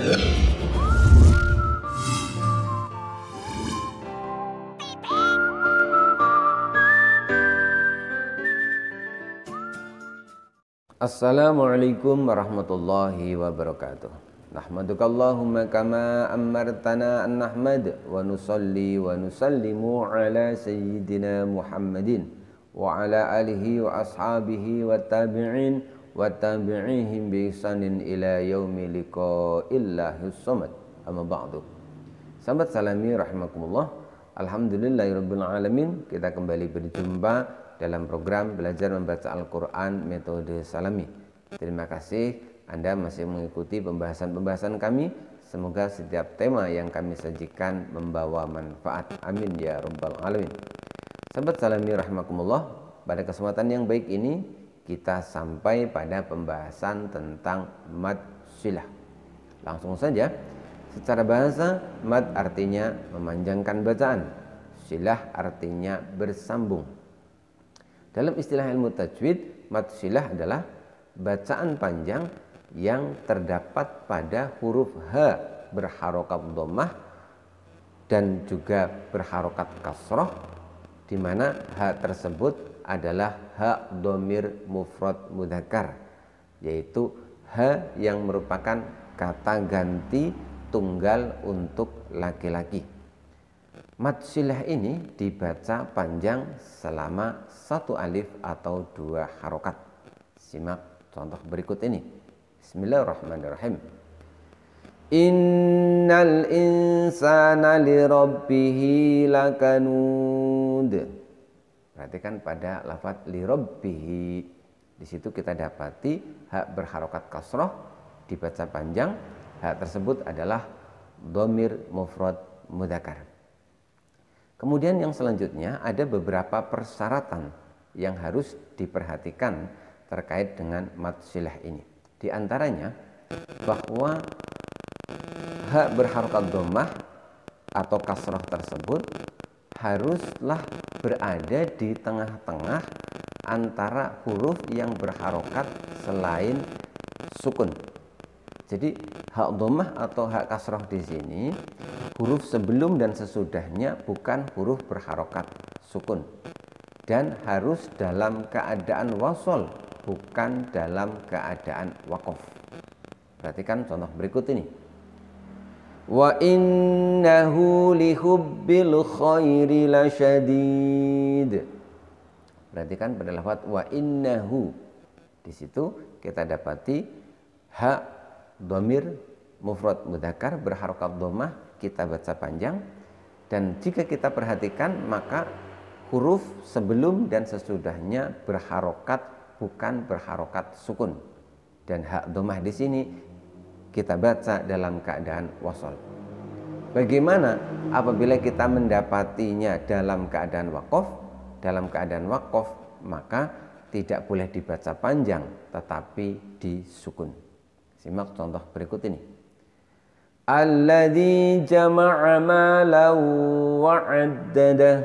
Assalamualaikum warahmatullahi wabarakatuh. Nahmadukallahumma kama amartana an nahmad wa nusalli wa nusallimu ala sayyidina Muhammadin wa ala alihi wa ashabihi wa tabi'in wa tabi'ihim bi ihsanin ila yaumi liqa'illahis samad. Amma ba'du. Sahabat salami rahimakumullah. Alhamdulillahirabbil alamin. Kita kembali berjumpa dalam program belajar membaca Al-Quran metode Salami. Terima kasih Anda masih mengikuti pembahasan-pembahasan kami. Semoga setiap tema yang kami sajikan membawa manfaat. Amin ya rabbal alamin. Sahabat Salami rahimakumullah, pada kesempatan yang baik ini kita sampai pada pembahasan tentang mad silah. Langsung saja, secara bahasa mad artinya memanjangkan bacaan, silah artinya bersambung. Dalam istilah ilmu tajwid, mad silah adalah bacaan panjang yang terdapat pada huruf H berharokat dhammah dan juga berharokat kasroh, di mana H tersebut adalah H dhamir mufrad mudzakkar, yaitu H yang merupakan kata ganti tunggal untuk laki-laki. Mad silah ini dibaca panjang selama satu alif atau dua harokat. Simak contoh berikut ini. Bismillahirrahmanirrahim. Innal insana lirabbihi lakanud. Perhatikan pada lafaz lirabbihi. Di situ kita dapati hak berharokat kasroh dibaca panjang. Hak tersebut adalah dhamir mufrad mudzakkar. Kemudian yang selanjutnya ada beberapa persyaratan yang harus diperhatikan terkait dengan mad silah ini. Di antaranya bahwa hak berharokat dhammah atau kasroh tersebut haruslah berada di tengah-tengah antara huruf yang berharokat selain sukun. Jadi hak dhammah atau hak kasroh di sini huruf sebelum dan sesudahnya bukan huruf berharokat sukun dan harus dalam keadaan wasol, bukan dalam keadaan wakof. Perhatikan contoh berikut ini. Wa innahu lihubbil khairi lasyadid. Perhatikan pada lafaz wa innahu. Di situ kita dapati hak dhamir mufrad mudzakkar berharokat dhammah kita baca panjang, dan jika kita perhatikan maka huruf sebelum dan sesudahnya berharokat bukan berharokat sukun, dan hak dhammah di sini kita baca dalam keadaan wasol. Bagaimana apabila kita mendapatinya dalam keadaan wakof? Dalam keadaan wakof maka tidak boleh dibaca panjang tetapi disukun. Simak contoh berikut ini. Alladzi jama'a malan wa'addadah.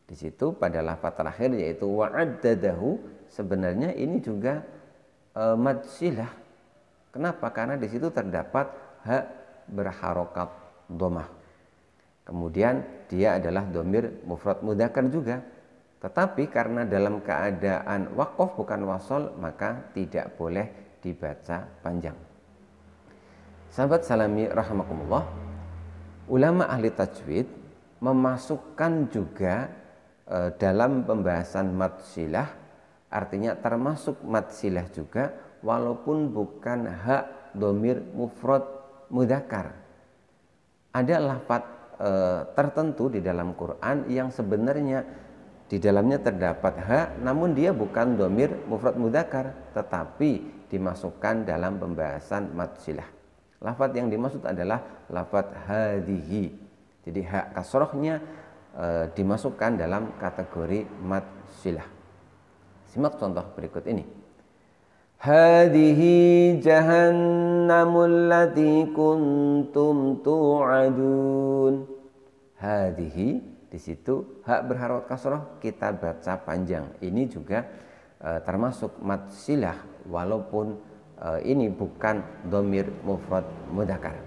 Di situ pada lafaz terakhir yaitu wa'addadahu, sebenarnya ini juga mad silah. Kenapa? Karena di situ terdapat hak berharokat dhammah. Kemudian dia adalah dhamir mufrad mudzakkar juga. Tetapi karena dalam keadaan wakof bukan wasol, maka tidak boleh dibaca panjang. Sahabat salami rahimakumullah, ulama ahli tajwid memasukkan juga dalam pembahasan mad silah, artinya termasuk mad silah juga walaupun bukan hak dhamir mufrad mudzakkar. Ada lafaz tertentu di dalam Quran yang sebenarnya di dalamnya terdapat hak, namun dia bukan dhamir mufrad mudzakkar tetapi dimasukkan dalam pembahasan mad silah. Lafaz yang dimaksud adalah lafaz hadhihi. Jadi hak kasrohnya dimasukkan dalam kategori mad silah. Simak contoh berikut ini. Hadhihi jahannamul lati kuntum tu'adun. Hadhihi, di situ hak berharokat kasroh kita baca panjang. Ini juga termasuk mad silah walaupun ini bukan dhamir mufrad mudzakkar.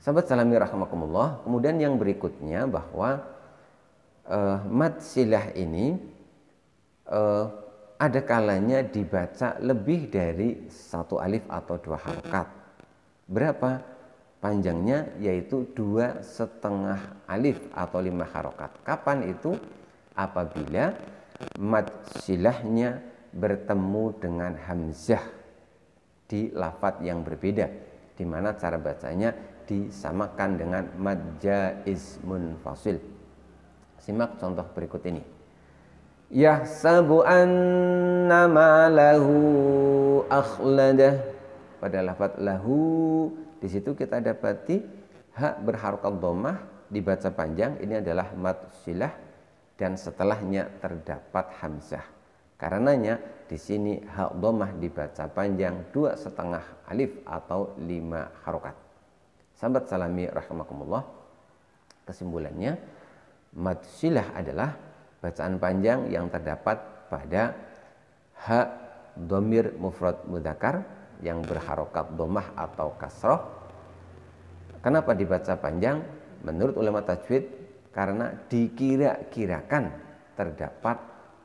Sahabat salami rahimakumullah, kemudian yang berikutnya bahwa mad silah ini ada kalanya dibaca lebih dari satu alif atau dua harokat. Berapa panjangnya? Yaitu 2,5 alif atau 5 harokat. Kapan itu? Apabila mad silahnya bertemu dengan hamzah di lafadz yang berbeda, di mana cara bacanya disamakan dengan mad jaiz munfasil. Simak contoh berikut ini. Yahsabu anna ma'lahu akhladah. Pada lafadz lahu, di situ kita dapati hak berharokat dhammah dibaca panjang, ini adalah mad silah, dan setelahnya terdapat hamzah. Karenanya di sini hak dhammah dibaca panjang 2,5 alif atau 5 harokat. Sahabat salami rahimakumullah, kesimpulannya mad silah adalah bacaan panjang yang terdapat pada hak dhamir mufrad mudzakkar yang berharokat dhammah atau kasroh. Kenapa dibaca panjang? Menurut ulama tajwid, karena dikira-kirakan terdapat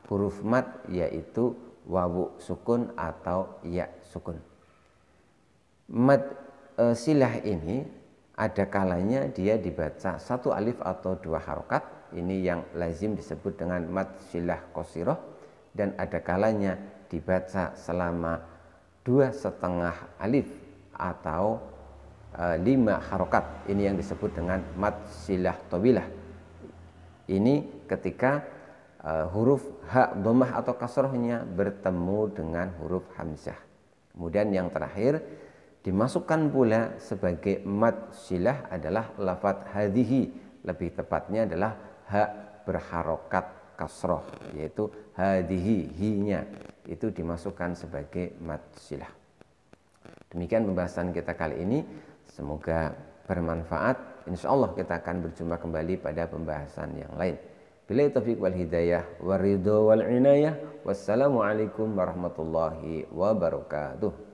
huruf mad, yaitu wawu sukun atau ya sukun. Mad silah ini ada kalanya dia dibaca satu alif atau dua harokat. Ini yang lazim disebut dengan mad silah qasirah, dan ada kalanya dibaca selama 2,5 alif atau 5 harokat. Ini yang disebut dengan mad silah tawilah. Ini ketika huruf ha dhammah atau kasrohnya bertemu dengan huruf hamzah. Kemudian yang terakhir dimasukkan pula sebagai mad silah adalah lafadz hadhihi, lebih tepatnya adalah ha berharokat kasroh, yaitu hadhihi, hi-nya itu dimasukkan sebagai mad silah. Demikian pembahasan kita kali ini, semoga bermanfaat. Insyaallah kita akan berjumpa kembali pada pembahasan yang lain. Billahi taufiq wal hidayah waridho wal inayah. Wassalamualaikum warahmatullahi wabarakatuh.